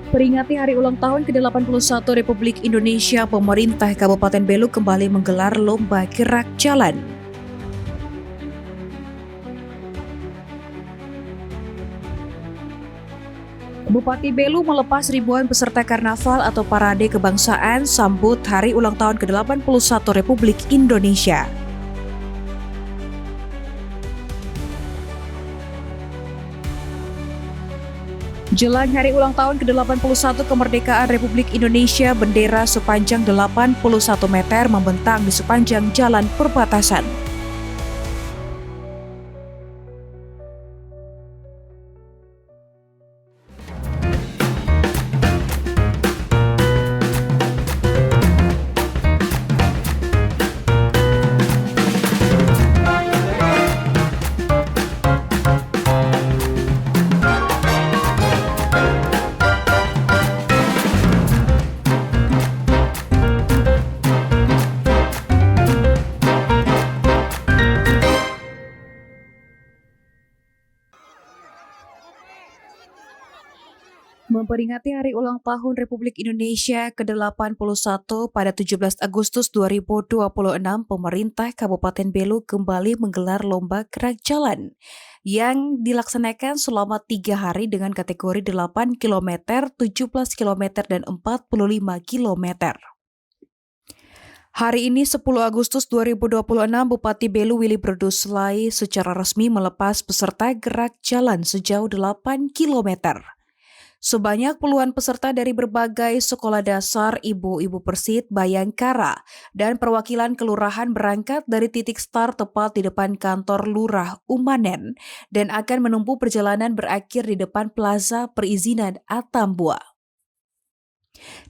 Peringati hari ulang tahun ke-81 Republik Indonesia, pemerintah Kabupaten Belu kembali menggelar lomba gerak jalan. Bupati Belu melepas ribuan peserta karnaval atau parade kebangsaan sambut hari ulang tahun ke-81 Republik Indonesia. Jelang hari ulang tahun ke-81 kemerdekaan Republik Indonesia, bendera sepanjang 81 meter membentang di sepanjang jalan perbatasan. Memperingati hari ulang tahun Republik Indonesia ke-81 pada 17 Agustus 2026, pemerintah Kabupaten Belu kembali menggelar lomba gerak jalan yang dilaksanakan selama 3 hari dengan kategori 8 km, 17 km, dan 45 km. Hari ini 10 Agustus 2026, Bupati Belu Willy Berduslai secara resmi melepas peserta gerak jalan sejauh 8 km. Sebanyak puluhan peserta dari berbagai sekolah dasar, ibu-ibu Persit, Bayangkara, dan perwakilan kelurahan berangkat dari titik start tepat di depan kantor Lurah Umanen dan akan menempuh perjalanan berakhir di depan Plaza Perizinan Atambua.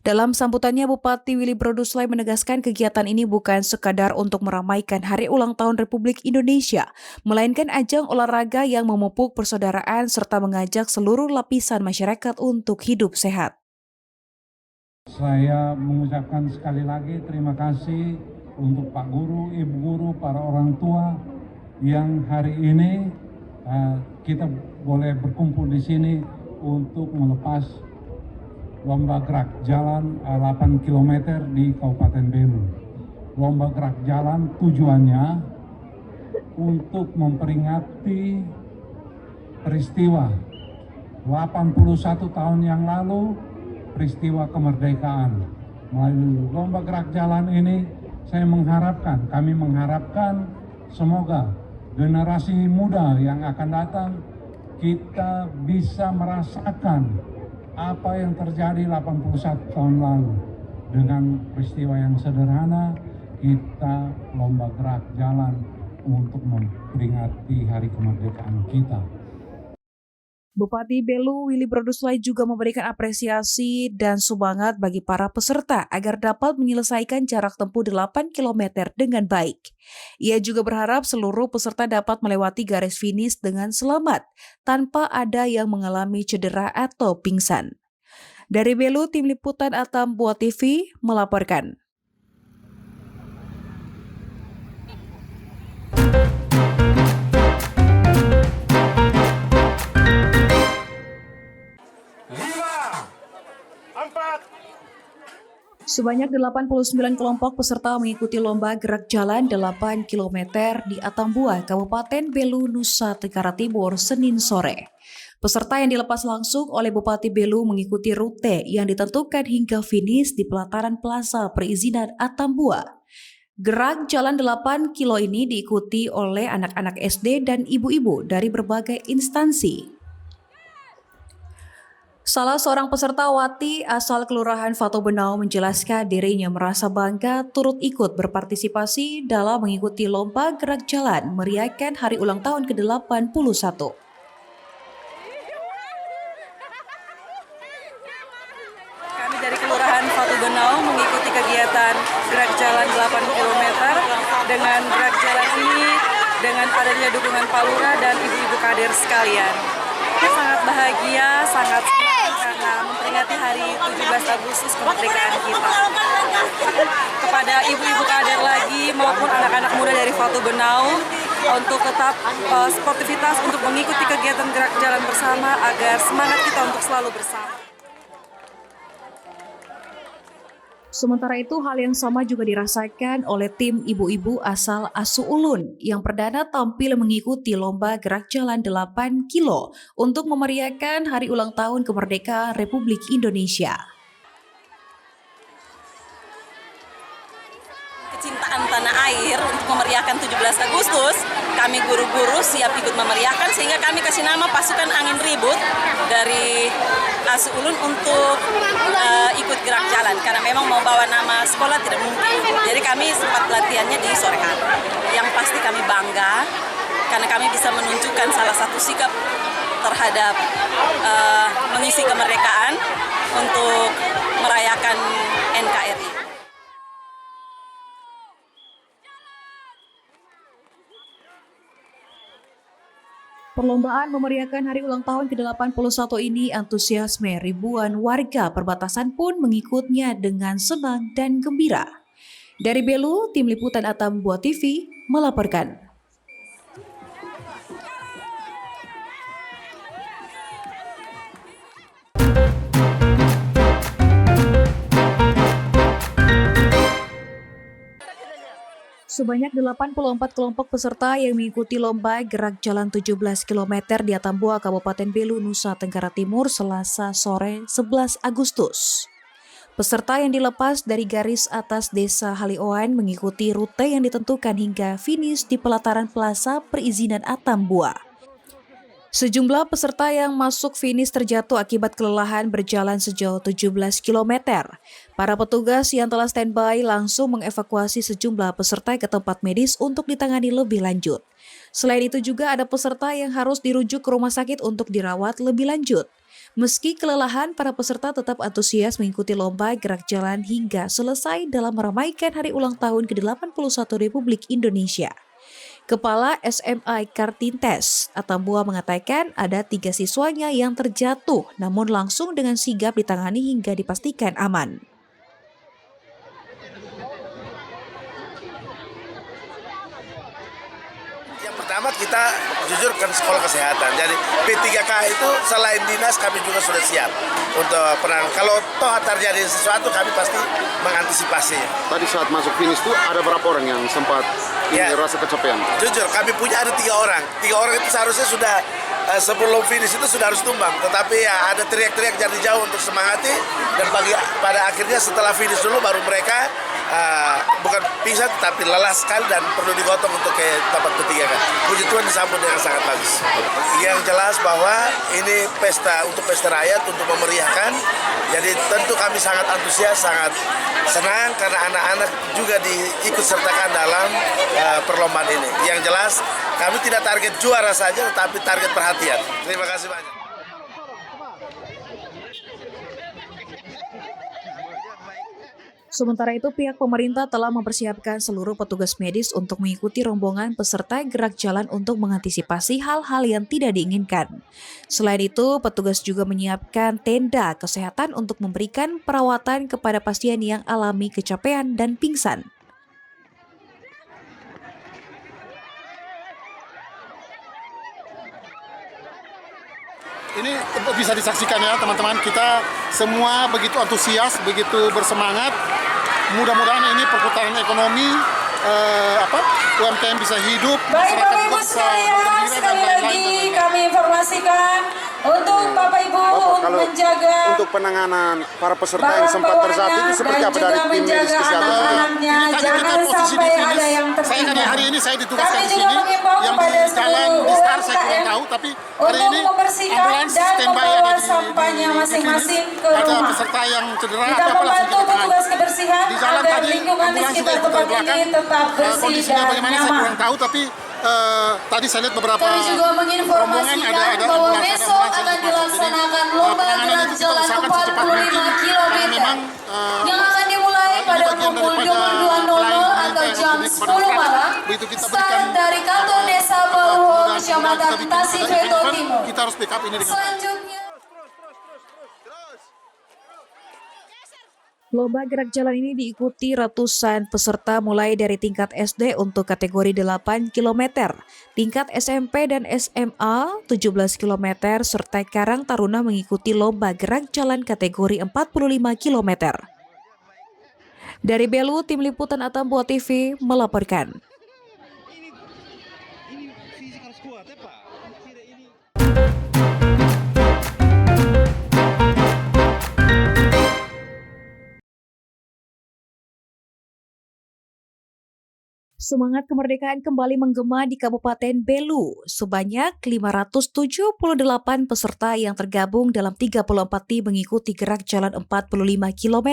Dalam sambutannya, Bupati Willy Berduslai menegaskan kegiatan ini bukan sekadar untuk meramaikan Hari Ulang Tahun Republik Indonesia, melainkan ajang olahraga yang memupuk persaudaraan serta mengajak seluruh lapisan masyarakat untuk hidup sehat. Saya mengucapkan sekali lagi terima kasih untuk Pak Guru, Ibu Guru, para orang tua yang hari ini kita boleh berkumpul di sini untuk melepas lomba gerak jalan 8 km di Kabupaten Belu. Lomba gerak jalan tujuannya untuk memperingati peristiwa 81 tahun yang lalu, peristiwa kemerdekaan. Melalui lomba gerak jalan ini, kami mengharapkan semoga generasi muda yang akan datang kita bisa merasakan apa yang terjadi 81 tahun lalu. Dengan peristiwa yang sederhana, kita lomba gerak jalan untuk memperingati hari kemerdekaan kita. Bupati Belu Willy Berduslai juga memberikan apresiasi dan semangat bagi para peserta agar dapat menyelesaikan jarak tempuh 8 km dengan baik. Ia juga berharap seluruh peserta dapat melewati garis finish dengan selamat, tanpa ada yang mengalami cedera atau pingsan. Dari Belu, Tim Liputan Atambua TV melaporkan. Sebanyak 89 kelompok peserta mengikuti lomba gerak jalan 8 km di Atambua, Kabupaten Belu, Nusa Tenggara Timur, Senin sore. Peserta yang dilepas langsung oleh Bupati Belu mengikuti rute yang ditentukan hingga finish di pelataran Plaza Perizinan Atambua. Gerak jalan 8 kilo ini diikuti oleh anak-anak SD dan ibu-ibu dari berbagai instansi. Salah seorang peserta Wati asal Kelurahan Fatu Benau menjelaskan dirinya merasa bangga turut ikut berpartisipasi dalam mengikuti lomba gerak jalan meriahkan hari ulang tahun ke-81. Kami dari Kelurahan Fatu Benau mengikuti kegiatan gerak jalan 8 km. Dengan gerak jalan ini, dengan adanya dukungan Pak Lurah dan ibu-ibu kader sekalian. Sangat bahagia, sangat senang karena memperingati hari 17 Agustus kemerdekaan kita. Kepada ibu-ibu kader lagi maupun anak-anak muda dari Fatu Benau untuk tetap sportivitas untuk mengikuti kegiatan gerak jalan bersama agar semangat kita untuk selalu bersama. Sementara itu, hal yang sama juga dirasakan oleh tim ibu-ibu asal Asu Ulun yang perdana tampil mengikuti lomba gerak jalan 8 kilo untuk memeriahkan hari ulang tahun kemerdekaan Republik Indonesia. Kecintaan tanah air untuk memeriahkan 17 Agustus, kami guru-guru siap ikut memeriahkan sehingga kami kasih nama pasukan angin ribut dari Asu Ulun untuk ikut gerak jalan karena memang mau bawa nama sekolah tidak mungkin. Jadi kami sempat latihannya di sore hari. Yang pasti kami bangga karena kami bisa menunjukkan salah satu sikap terhadap mengisi kemerdekaan untuk merayakan NKRI. Perlombaan memeriahkan hari ulang tahun ke-81 ini antusiasme ribuan warga perbatasan pun mengikutnya dengan senang dan gembira. Dari Belu, Tim Liputan Atambua TV melaporkan. Sebanyak 84 kelompok peserta yang mengikuti lomba gerak jalan 17 km di Atambua, Kabupaten Belu, Nusa Tenggara Timur, Selasa sore 11 Agustus. Peserta yang dilepas dari garis atas Desa Halioan mengikuti rute yang ditentukan hingga finish di pelataran Plaza Perizinan Atambua. Sejumlah peserta yang masuk finish terjatuh akibat kelelahan berjalan sejauh 17 km. Para petugas yang telah standby langsung mengevakuasi sejumlah peserta ke tempat medis untuk ditangani lebih lanjut. Selain itu juga ada peserta yang harus dirujuk ke rumah sakit untuk dirawat lebih lanjut. Meski kelelahan, para peserta tetap antusias mengikuti lomba gerak jalan hingga selesai dalam meramaikan hari ulang tahun ke-81 Republik Indonesia. Kepala SMA Kartintes Atambua mengatakan ada 3 siswanya yang terjatuh, namun langsung dengan sigap ditangani hingga dipastikan aman. Yang pertama kita jujur kan sekolah kesehatan. Jadi P3K itu selain dinas kami juga sudah siap untuk penanganan. Kalau toh terjadi sesuatu kami pasti mengantisipasi. Tadi saat masuk finish itu ada berapa orang yang sempat rasa kecapean? Jujur kami punya ada 3 orang. 3 orang itu seharusnya sudah sebelum finish itu sudah harus tumbang. Tetapi ya ada teriak-teriak dari jauh untuk semangati dan pada akhirnya setelah finish dulu baru mereka bukan pingsan tapi lelah sekali dan perlu digotong untuk ke tempat ketiga kan. Puji Tuhan disambut dengan sangat bagus. Yang jelas bahwa ini untuk pesta rakyat untuk memeriahkan. Jadi tentu kami sangat antusias, sangat senang karena anak-anak juga diikut sertakan dalam perlombaan ini. Yang jelas kami tidak target juara saja tetapi target perhatian. Terima kasih banyak. Sementara itu, pihak pemerintah telah mempersiapkan seluruh petugas medis untuk mengikuti rombongan peserta gerak jalan untuk mengantisipasi hal-hal yang tidak diinginkan. Selain itu, petugas juga menyiapkan tenda kesehatan untuk memberikan perawatan kepada pasien yang alami kecapean dan pingsan. Ini bisa disaksikan ya teman-teman, kita semua begitu antusias, begitu bersemangat. Mudah-mudahan ini perputaran ekonomi, UMKM bisa hidup. Baik Bapak Ibu sekalian, sekali lagi kami informasikan untuk Bapak Ibu menjaga untuk penanganan para peserta yang sempat tersakit itu seperti apa dari tim medis kesehatan? Jangan sampai ada yang tertinggal. Hari ini saya ditugaskan di sini, yang pada di jalan di start saya kurang tahu, tapi hari ini ambulans standby ada di sampahnya masing-masing ke ada rumah. peserta yang cedera Kita membantu petugas kebersihan di jalan agar tadi lingkungan di ambulans sekitar juga ikut tempat ini tetap bersih kondisinya dan bagaimana saya nyaman. kurang tahu, tapi tadi saya lihat beberapa Kami juga menginformasikan bahwa besok akan dilaksanakan lomba gerak jalan 45 km yang akan dimulai pada pukul 22.00 atau jam 10 malam. Start dari kantor Desa Bauho, Kecamatan Tasik Veto Timur. Kita harus backup ini dengan Selanjutnya Lomba gerak jalan ini diikuti ratusan peserta mulai dari tingkat SD untuk kategori 8 km, tingkat SMP dan SMA 17 km, serta Karang Taruna mengikuti lomba gerak jalan kategori 45 km. Dari Belu, Tim Liputan Atambua TV melaporkan. Semangat kemerdekaan kembali menggema di Kabupaten Belu. Sebanyak 578 peserta yang tergabung dalam 34 tim mengikuti gerak jalan 45 km.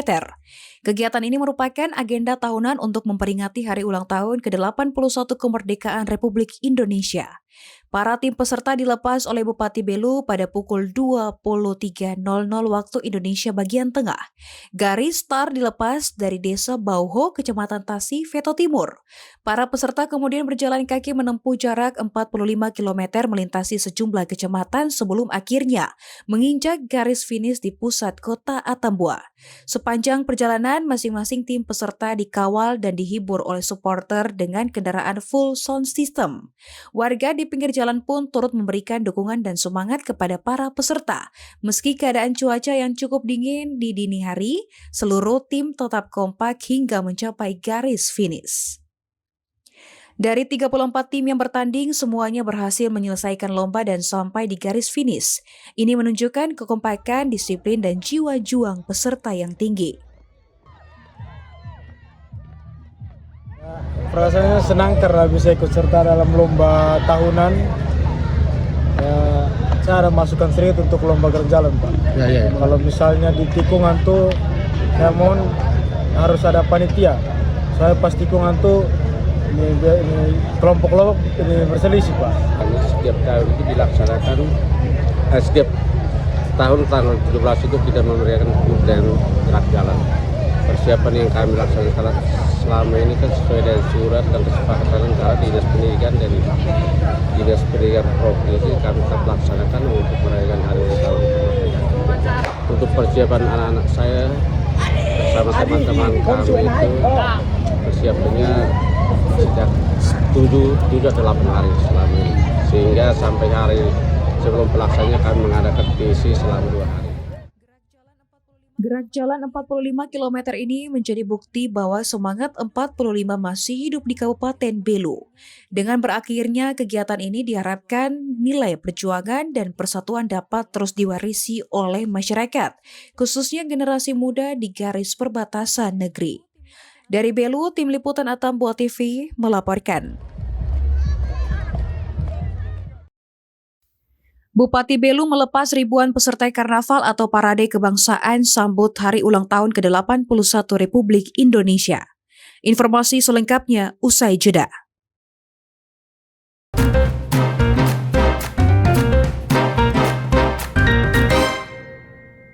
Kegiatan ini merupakan agenda tahunan untuk memperingati hari ulang tahun ke-81 kemerdekaan Republik Indonesia. Para tim peserta dilepas oleh Bupati Belu pada pukul 23.00 waktu Indonesia bagian tengah. Garis start dilepas dari Desa Bauho, Kecamatan Tasih, Veto Timur. Para peserta kemudian berjalan kaki menempuh jarak 45 km melintasi sejumlah kecamatan sebelum akhirnya menginjak garis finish di pusat kota Atambua. Sepanjang perjalanan, masing-masing tim peserta dikawal dan dihibur oleh supporter dengan kendaraan full sound system. Warga di pinggir jalan pun turut memberikan dukungan dan semangat kepada para peserta. Meski keadaan cuaca yang cukup dingin di dini hari, seluruh tim tetap kompak hingga mencapai garis finish. Dari 34 tim yang bertanding, semuanya berhasil menyelesaikan lomba dan sampai di garis finish. Ini menunjukkan kekompakan, disiplin, dan jiwa juang peserta yang tinggi. Rasanya senang karena bisa ikut serta dalam lomba tahunan. Ya, saya ada masukan sedikit untuk lomba gerak jalan, Pak. Ya. Kalau misalnya di tikungan tuh, ya mohon harus ada panitia. Saya pas tikungan tuh ini kelompok-kelompok ini berselisih, Pak. Setiap tahun itu dilaksanakan, setiap tahun tanggal 17 itu kita memeriahkan dan gerak jalan. Persiapan yang kami laksanakan selama ini kan sesuai dengan surat dan kesepakatan antara Dinas Pendidikan dan Dinas Pendidikan Provinsi kami tetap laksanakan untuk merayakan hari ulang tahun kemerdekaan. Untuk persiapan anak-anak saya bersama teman-teman kami itu persiapannya sejak 7 atau 8 hari selama ini, sehingga sampai hari sebelum pelaksananya kami mengadakan PC selama 2 hari. Gerak jalan 45 km ini menjadi bukti bahwa semangat 45 masih hidup di Kabupaten Belu. Dengan berakhirnya kegiatan ini diharapkan nilai perjuangan dan persatuan dapat terus diwarisi oleh masyarakat, khususnya generasi muda di garis perbatasan negeri. Dari Belu, Tim Liputan Atambua TV melaporkan. Bupati Belu melepas ribuan peserta karnaval atau parade kebangsaan sambut hari ulang tahun ke-81 Republik Indonesia. Informasi selengkapnya usai jeda.